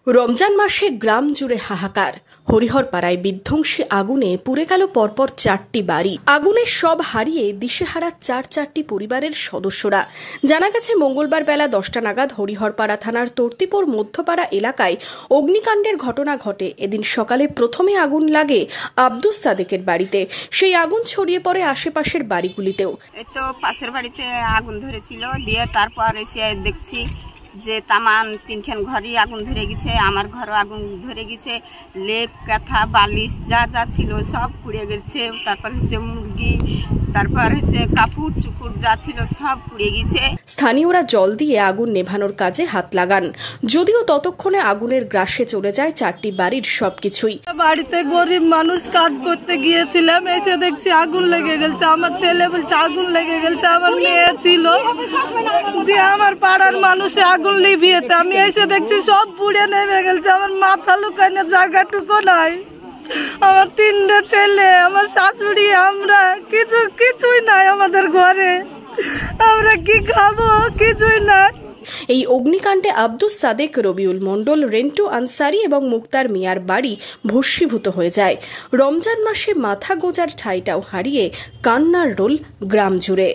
রমজান মাসে গ্রাম জুড়ে হাহাকার। হরিহরপাড়ায় বিধ্বংসী আগুনে পুড়ে গেল পরপর 4টি বাড়ি। আগুনে সব হারিয়ে দিশেহারা চারটি পরিবারের সদস্যরা। জানা গেছে মঙ্গলবার বেলা 10টা নাগাদ হরিহরপাড়া থানার তর্তিপুর মধ্যপাড়া এলাকায় অগ্নিকাণ্ডের ঘটনা ঘটে। এদিন সকালে প্রথমে আগুন লাগে আব্দুস সাদেকের বাড়িতে, সেই আগুন ছড়িয়ে পড়ে আশেপাশের বাড়িগুলিতেও। এই তো পাশের বাড়িতে আগুন ধরেছিল, দিয়ে তারপর এসে দেখছি যে তামান 3খান ঘরই আগুন ধরে গেছে, আমার ঘরও আগুন ধরে গেছে। লেপ কাঁথা বালিশ যা যা ছিল সব পুড়ে গেছে। তারপর হচ্ছে মুরগি, তারপর হচ্ছে কাপড় চুপড় যা ছিল সব পুড়ে গেছে। স্থানীয়রা জল দিয়ে আগুন নেভানোর কাজে হাত লাগান, যদিও ততক্ষণে আগুনের গ্রাসে চলে যায় 4টি বাড়ির সবকিছুই। বাড়িতে গরিব মানুষ কাজ করতে গিয়েছিলাম, এসে দেখছি আগুন লেগে গেছে। আমার ছেলে বলছে আগুন লেগে গেছে, আমার মেয়ে ছিল, দিয়ে আমার পাড়ার মানুষ আগুন লিভিয়েছে। আমি এসে দেখছি সব পুড়ে নেমে গেছে, আমার মাথা লুকানোর জায়গাটুকু নাই। আমার 3টে ছেলে, আমার শাশুড়ি, আমরা কিছুই নাই আমাদের ঘরে। আমরা কি খাবো, কিছুই নাই। এই অগ্নিকাণ্ডে আব্দুস সাদেক, রবিউল মণ্ডল, রেন্টু আনসারি এবং মুক্তার মিয়ার বাড়ি ভস্মীভূত হয়ে যায়। রমজান মাসে মাথা গোঁজার ঠাঁইটাও হারিয়ে কান্নার রোল গ্রাম জুড়ে।